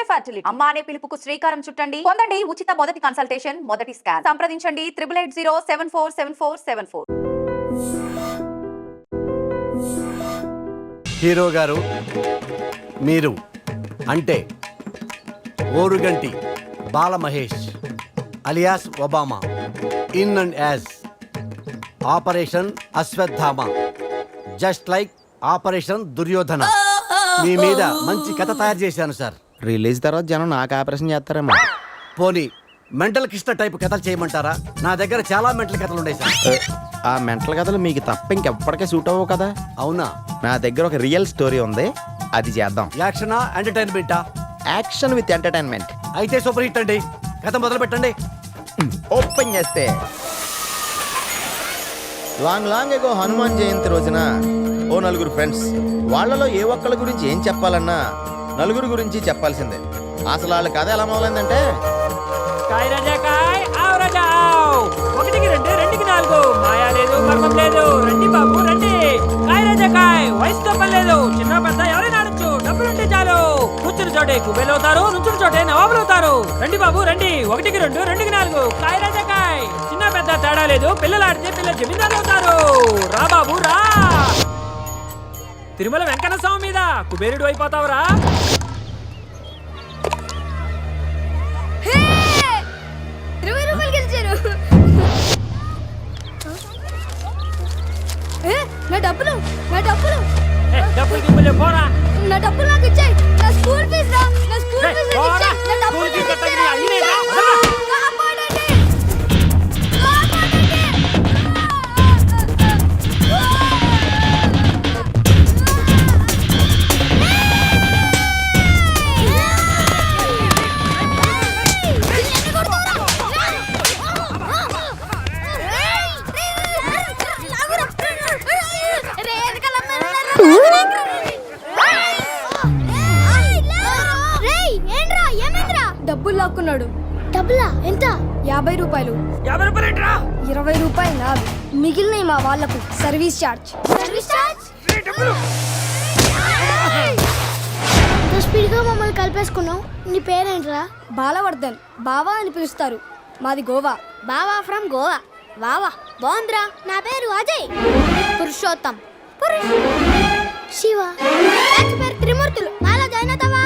Gemini fertility అమ్మ అనే పిలుపుకు శ్రీకారం చుట్టండి. పొందండి ఉచిత మొదటి కన్సల్టేషన్, మొదటి స్కాన్. సంప్రదించండి 8880747474. హీరో గారు, మీరు అంటే Oruganti Balamahesh alias Obama, in and as operation Ashwatthama, just like operation Duryodhana. మీ మీద మంచి కథ తయారు చేశాను సార్. రిలీజ్ తర్వాత జనం నాకు ఆపరేషన్ చేస్తారేమో. పోనీ మెంటల్ కిష్ట టైప్ కథలు చేయమంటారా? నా దగ్గర చాలా మెంటల్ కథలు ఉన్నాయి సార్. ఆ మెంటల్ కథలు మీకు తప్ప ఇంకెప్పటికే సూట్ అవ్వవు కదా. అవునా? నా దగ్గర ఒక రియల్ స్టోరీ ఉంది, అది చేద్దాం. యాక్షనా ఎంటర్టైన్మెంటా? Action with entertainment. అయితే సూపర్ హిట్ అండి. కథ మొదలు పెట్టండి. ఓపెన్ చేస్తే లాంగ్ ఎగో హనుమాన్ జయంతి రోజున ఓ నలుగురు ఫ్రెండ్స్, వాళ్ళలో ఏ ఒక్కళ్ళ గురించి ఏం చెప్పాలన్నా నలుగురు గురించి చెప్పాల్సిందే. అసలు వాళ్ళ కథ ఎలా మొదలైందంటే, కాయ్ రాజా కాయ్, ఆవ్ రాజా ఆవ్, 1కి 2 2కి 4, మాయా లేదు మర్మం లేదు, రండి బాబు రండి. కాయ్ రాజా కాయ్, వయసుతో పని లేదు, చిన్న పెద్ద ఎవరైనా ఆడొచ్చు, డబ్బులుంటే చాలు. కూర్చుని చోటే కుబేలవుతారు, నుంచుని చోటే నవాబులవుతారు. రండి బాబు రండి, 1కి 2 2కి 4, కాయ్ రాజా కాయ్. చిన్న పెద్ద తేడా లేదు, పిల్లలు ఆడితే పిల్లలు జమీందారు అవుతారు. రా బాబు రా, తిరుమల వెంకన్న స్వామి మీద కుబేరుడు అయిపోతావురా. డబ్బులు గిబ్బులు పోరా. నా డబ్బులు నాకు ఇచ్చేయ్. నా స్కూల్ ఫీజు రా, నా స్కూల్ ఫీజు ఇచ్చేయ్. నా డబ్బులు నాకు ఇచ్చేయ్. కాపాడండి, డబ్బులు లాక్కున్నాడు. డబ్బులా? ఎంత? 50 రూపాయలు. 50 రూపాయలు ఏంట్రా? 20 రూపాయలు నావి, మిగిలినవి మా వాళ్ళకు సర్వీస్ ఛార్జ్. Service charge? స్పీడ్గా మమ్మల్ని కలిపేసుకున్నావు. నీ పేరేంట్రా? బాలవర్ధన్. బావా అని పిలుస్తారు. మాది గోవా. బావా ఫ్రమ్ గోవా. వావా బాగుందిరా. నా పేరు అజయ్. పురుషోత్తం. శివ. బ్యాచ్ పేరు త్రిమూర్తులు. మాలో జాయిన్ అవుతావా?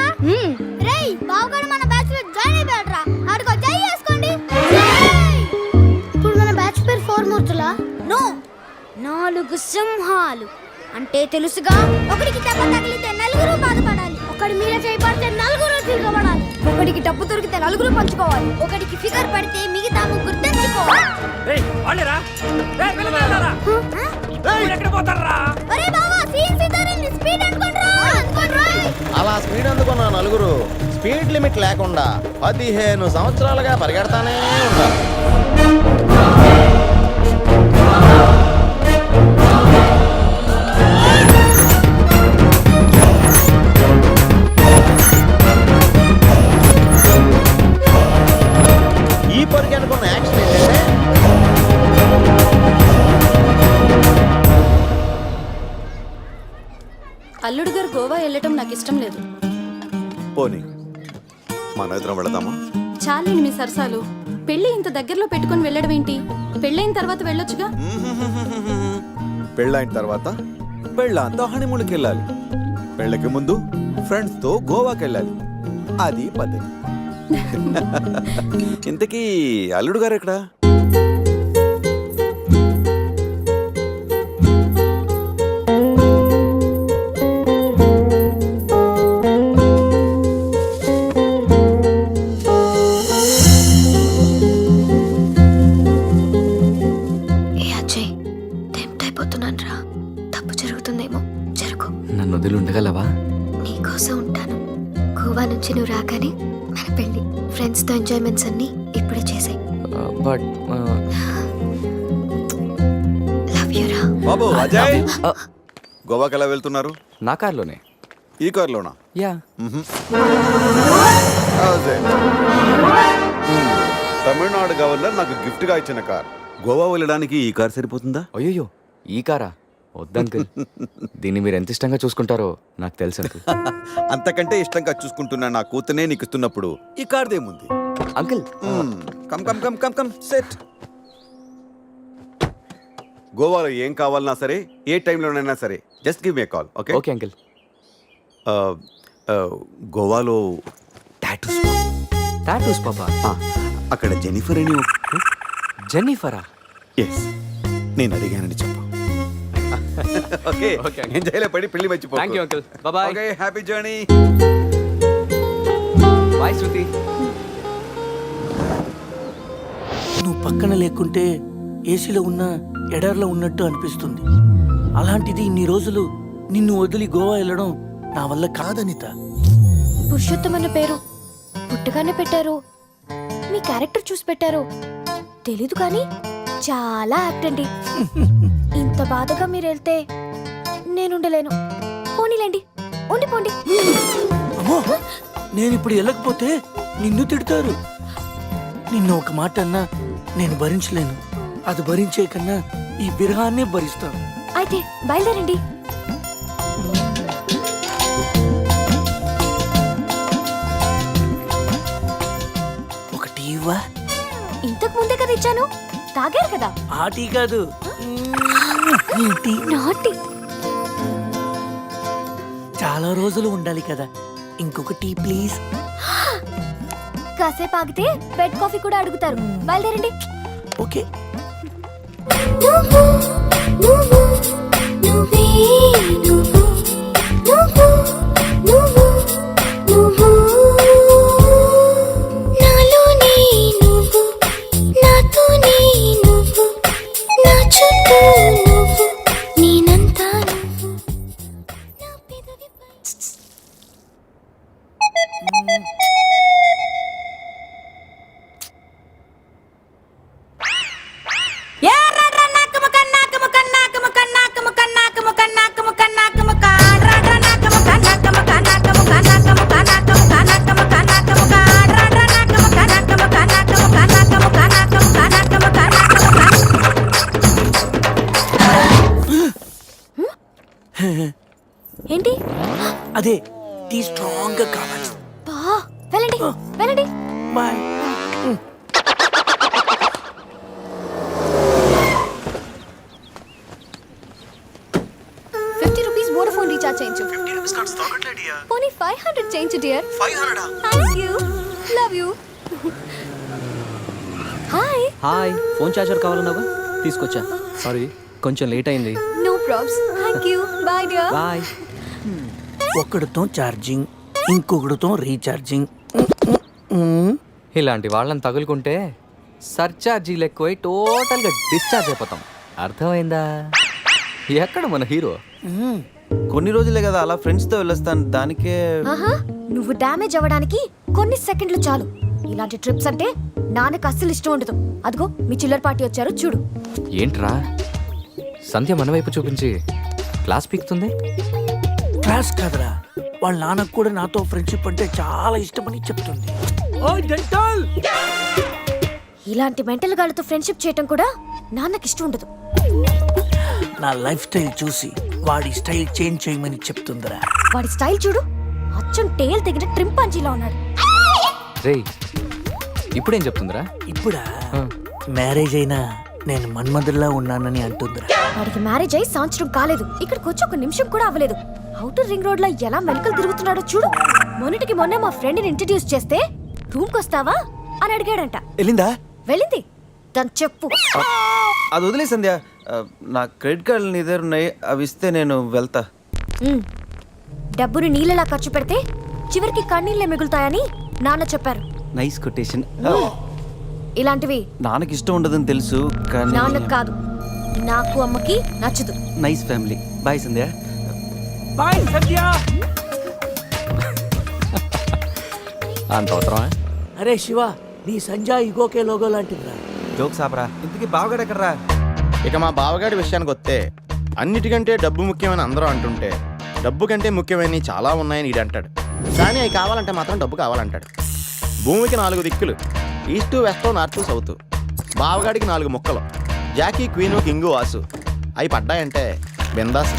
రేయ్ బావగాడు మన బ్యాచ్ లో జాయిన్ అయిపోయాడురా. ఆడికో జై చేసుకోండి. ఇప్పుడు మన బ్యాచ్ పేరు 4 మూర్తులా? నో, 4 సింహాలు. అంటే తెలుసుగా, ఒకడికి దెబ్బ తగిలితే నలుగురు బాధపడాలి, ఒకడి మీద చేయబడితే నలుగురు తిరగబడాలి, ఒకడికి డబ్బు దొరికితే నలుగురు పంచుకోవాలి, ఒకడికి ఫిగర్ పడితే మిగతా ముగ్గురు తెచ్చుకోవాలి. రేయ్ వాళ్ళేరా, రేయ్ పిల్లలారా, రేయ్ ఎక్కడ పోతారా? అరే బావా సీన్ సితారండి, స్పీడ్ అనుకోండ్రా. అలా స్పీడ్ అందుకున్న నలుగురు స్పీడ్ లిమిట్ లేకుండా 15 సంవత్సరాలుగా పరిగెడతానే ఉంటారు. ఈ పరికి అనుకున్న యాక్షన్ ఏంటంటే, అల్లుడు గారు గోవా వెళ్ళటం నాకు ఇష్టం లేదు. పోనీ మన ఇద్దరం వెళదామా? చాలండి మీ సరసాలు. పెళ్లి ఇంత దగ్గరలో పెట్టుకుని వెళ్ళడం ఏంటి? పెళ్ళైన తర్వాత వెళ్ళొచ్చుగా. పెళ్ళైన తర్వాత పెళ్ళంతా హనీమూన్కి వెళ్ళాలి. పెళ్ళకి ముందు ఫ్రెండ్స్ తో గోవాకి వెళ్ళాలి. అది పద్ధతి. ఇంతకీ అల్లుడు గారు ఎక్కడా? నన్ను వదిలి ఉండగలవా? నీకోసం ఉంటాను. గోవా నుంచి నువ్వు రాగానే మన పెళ్లి. ఫ్రెండ్స్ తో ఎంజాయ్మెంట్స్ అన్ని ఇప్పుడే చేసాయి. బట్ లవ్ యు రా. బాబు అజయ్, గోవాకి ఎలా వెళ్తున్నారు? నా కార్లోనే. ఈ కార్లోనా? యా. అజయ్, తమిళనాడు గవర్నర్ నాకు గిఫ్ట్ గా ఇచ్చిన కార్. గోవా వెళ్ళడానికి ఈ కార్ సరిపోతుందా? అయ్యో, ఈ కారా? వద్దు అంకుల్. దీన్ని మీరు ఎంత ఇష్టంగా చూసుకుంటారో నాకు తెలుసు అంకుల్. అంతకంటే ఇష్టంగా చూసుకుంటున్నా నా కూతునే నీకు ఇస్తున్నప్పుడు ఈ కార్దేముంది. Uncle come come come come come set. గోవాలో ఏం కావాలన్నా సరే, ఏ టైంలోనైనా సరే, just give me call. Okay okay uncle. గోవాలో టాటూస్. టాటూస్ పాపా. అక్కడ జెనిఫర్ అని జెన్నిఫరా? ఎస్, నేను అడిగానని చెప్పు. Okay Okay, uncle. ఎంజాయ్లో పడి పెళ్లి మర్చిపో. Thank you uncle. Bye. Okay, happy journey. Bye Shruti. నువ్వు పక్కన లేకుంటే ఏసీలో ఉన్న ఎడార్లో ఉన్నట్టు అనిపిస్తుంది. అలాంటిది ఇన్ని రోజులు నిన్ను వదిలి గోవా వెళ్ళడం నా వల్ల కాదనిత. పురుషోత్తం అన్న పేరు పుట్టగానే పెట్టారు, మీ క్యారెక్టర్ చూసి పెట్టారు తెలీదు కానీ చాలా యాక్ట్ అండి. ఇంత బాధగా మీరు వెళ్తే నేనుండలేను. పోనీలేండి, ఉండిపోండి. అమ్మో, నేను ఇప్పుడు వెళ్ళకపోతే నిన్ను తిడతారు. నిన్ను ఒక మాట అన్నా నేను భరించలేను. అది భరించే కన్నా ఈ విరహాన్నే భరిస్తాను. అయితే బయలుదేరండి. ఒకటి ఇవ్వా? ఇంతకు ముందే కదా ఇచ్చాను, తాగారు కదా. ఆ టీ కాదు, ఈ టీ. నాటి చాలా రోజులు ఉండాలి కదా, ఇంకొక టీ ప్లీజ్. కాసేపు ఆగితే బెడ్ కాఫీ కూడా అడుగుతారు. బయలుదేరండి. ఓకే. ఏంటి? అదే టీ స్ట్రాంగ్ గా కావాలి. బా, వెళ్ళండి వెళ్ళండి. బాయ్. ₹50 వోడాఫోన్ రీఛార్జ్ చేయించు. పోనీ 500 చేయించు dear. 500. Thank you, love you. Hi. Hi, phone charger కావాలన్నావా? తీసుకొచ్చా. సారీ, కొంచెం లేట్ అయింది. No probs. Thank you. Bye dear. Bye. ఒకడితో ఛార్జింగ్, ఇంకొకడితో రీఛార్జింగ్. ఇలాంటి వాళ్ళని తగులుకుంటే సర్చార్జీలు ఎక్కువై టోటల్గా డిశ్చార్జ్ అయిపోతాం. అర్థమైందా? ఎక్కడ మన హీరో? కొన్ని రోజులే కదా అలా ఫ్రెండ్స్తో వెళ్ళొస్తాను, దానికే. ఆహా, నువ్వు డ్యామేజ్ అవ్వడానికి కొన్ని సెకండ్లు చాలు. ఇలాంటి ట్రిప్స్ అంటే నాన్నకు అస్సలు ఇష్టం ఉండదు. అదిగో మీ చిల్లర పార్టీ వచ్చారు చూడు. ఏంట్రా సంధ్య మన వైపు చూపించి క్లాస్ పీకుతుంది? క్లాస్ కాదురా, వాళ్ళ నాన్నకు కూడా నాతో ఫ్రెండ్షిప్ అంటే చాలా ఇష్టమని చెప్తుంది. ఇలాంటి మెంటల్ గాళ్ళతో ఫ్రెండ్షిప్ చేయటం కూడా నాన్నకి ఇష్టం ఉండదు. నా లైఫ్ స్టైల్ చూసి వాడి స్టైల్ చేంజ్ చేయమని చెప్తుందిరా. వాడి స్టైల్ చూడు, అచ్చం టేల్ తెగిన ట్రింపాంజీలా ఉన్నాడు. రేయ్, ఇప్పుడేం చెప్తుందిరా? ఇప్పుడా? మ్యారేజ్ అయినా నేను మన్మధుల్లా ఉన్నానని అంటుందిరా. వాడికి మ్యారేజ్ అయి సంవత్సరం కాలేదు, ఇక్కడికి వచ్చి ఒక నిమిషం కూడా అవ్వలేదు. అవుటర్ రింగ్ రోడ్ లో ఎలా మెలకలు తిరుగుతున్నాడో చూడు. మొన్నటికి మొన్న మా ఫ్రెండ్ ని ఇంట్రడ్యూస్ చేస్తే రూమ్ కొస్తావా అని అడిగాడంట. వెళ్ళిందా? వెళ్ళింది. దాని చెప్పు. అది వదిలే సంధ్య, నా క్రెడిట్ కార్డులు నీ దగ్గర ఉన్నాయి, అవి ఇస్తే నేను వెళ్తా. డబ్బుని నీళ్ళలా ఖర్చు పెడితే చివరికి కన్నీళ్ళే మిగులుతాయని నాన్న చెప్పారు. Nice quotation. ఇలాంటివి నాన్నకి ఇష్టం ఉండదని తెలుసు కానీ. నాన్నకు కాదు, నాకు అమ్మకి నచ్చదు. Nice family. బాయ్ సంధ్య. బాయ్ సత్య. అంత అవసరమా? అరే శివ, నీ సంజయ్ ఇగోకే లోగో లాంటిదిరా. జోక్స్ ఆపరా. ఇంతకీ బావగాడు ఎక్కడరా? ఇక మా బావగాడి విషయానికి వస్తే అన్నిటికంటే డబ్బు ముఖ్యమని అందరూ అంటుంటే డబ్బు కంటే ముఖ్యమైనవి చాలా ఉన్నాయని ఈడు అంటాడు. కానీ అవి కావాలంటే మాత్రం డబ్బు కావాలంటాడు. భూమికి 4 దిక్కులు, ఈస్ట్ వెస్ట్ నార్త్ సౌత్. బావగాడికి 4 ముక్కలు, జాకీ క్వీను కింగు వాసు. అవి పడ్డాయంటే బిందాస్.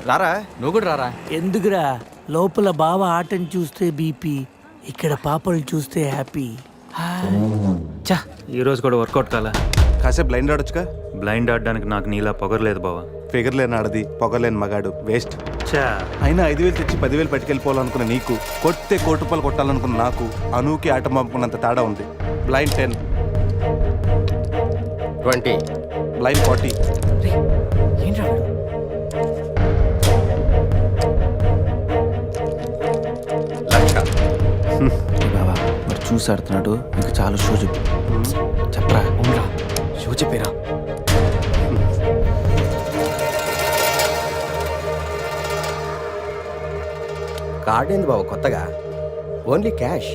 రారా. నువ్వు కూడా రారా. ఎందుకురా లోపల బావ ఆటను చూస్తే బీపీ, ఇక్కడ పాపలు చూస్తే హ్యాపీ. చా, ఈ రోజు కూడా వర్కౌట్ కాలా. కాసేపు బ్లైండ్ ఆడొచ్చుగా. బ్లైండ్ ఆడడానికి నాకు నీలా పొగరలేదు బావా. ఫిగర్ లేని ఆడది, పొగలేని మగాడు, వేస్ట్. చా, అయినా 5,000 తెచ్చి 10,000 పట్టుకెళ్ళిపోవాలనుకున్న నీకు, కొట్టే కోటి రూపాయలు కొట్టాలనుకున్న నాకు, అనూకి ఆట పంపుకున్నంత తేడా ఉంది. బ్లైండ్ 10, 20. బ్లైండ్ 40. ఏంట్రా వాడు? లక్ష. బావా మరి చూసి ఆడుతున్నాడు, ఇంకా చాలా షో చెప్పు. చెప్పరా, అవునరా, షో చెప్పేరా. కార్డ్ ఏంది బాబు కొత్తగా? Only cash.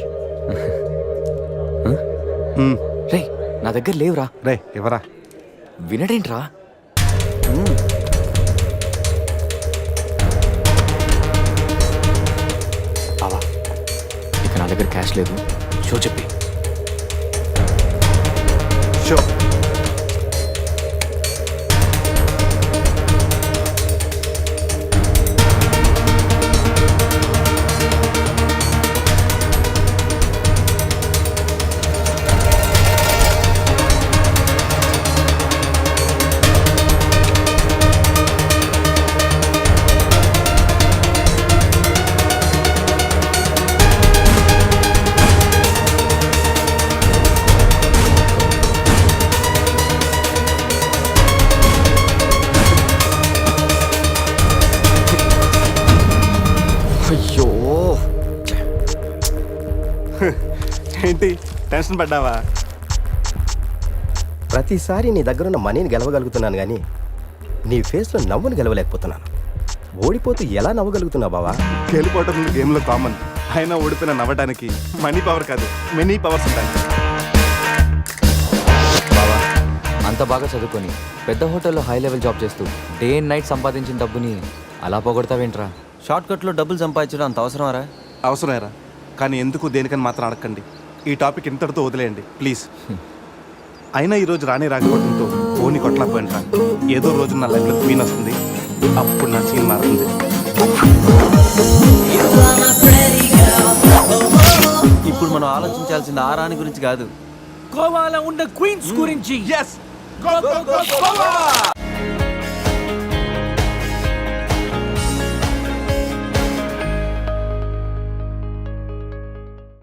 రే, నా దగ్గర లేవురా. రే ఎవరా? వినడేంట్రా? బావా, ఇక నా దగ్గర క్యాష్ లేదు, షో చెప్పి. షో. అయ్యో, ఏంటి టెన్షన్ పడ్డావా? ప్రతిసారి నీ దగ్గరున్న మనీని గెలవగలుగుతున్నాను కానీ నీ ఫేస్లో నవ్వును గెలవలేకపోతున్నాను. ఓడిపోతూ ఎలా నవ్వగలుగుతున్నావు బావా? గెలిపోవటం గేమ్లో కామన్. అయినా ఓడిపోయిన నవ్వడానికి మనీ పవర్ కాదు, మెనీ పవర్స్ ఉంటాయి. బావా, అంత బాగా చదువుకొని పెద్ద హోటల్లో హై లెవెల్ జాబ్ చేస్తూ డే అండ్ నైట్ సంపాదించిన డబ్బుని అలా పోగొడతావేంట్రా? షార్ట్ కట్లో డబ్బులు సంపాదించడం అంత అవసరమారా? అవసరమేరా, కానీ ఎందుకు దేనికని మాత్రం అడగండి. ఈ టాపిక్ ఇంతటితో వదిలేయండి ప్లీజ్. అయినా ఈరోజు రానే రాకపోవడంతో ఓని కొట్టలేకపోయినరా. ఏదో రోజు నా లైఫ్లో క్వీన్ వస్తుంది, అప్పుడు నా సీన్ మారుతుంది. ఇప్పుడు మనం ఆలోచించాల్సింది ఆ రాణి గురించి కాదు, గోవాలో ఉన్న క్వీన్స్ గురించి. Yes! Go, go, go, Goa!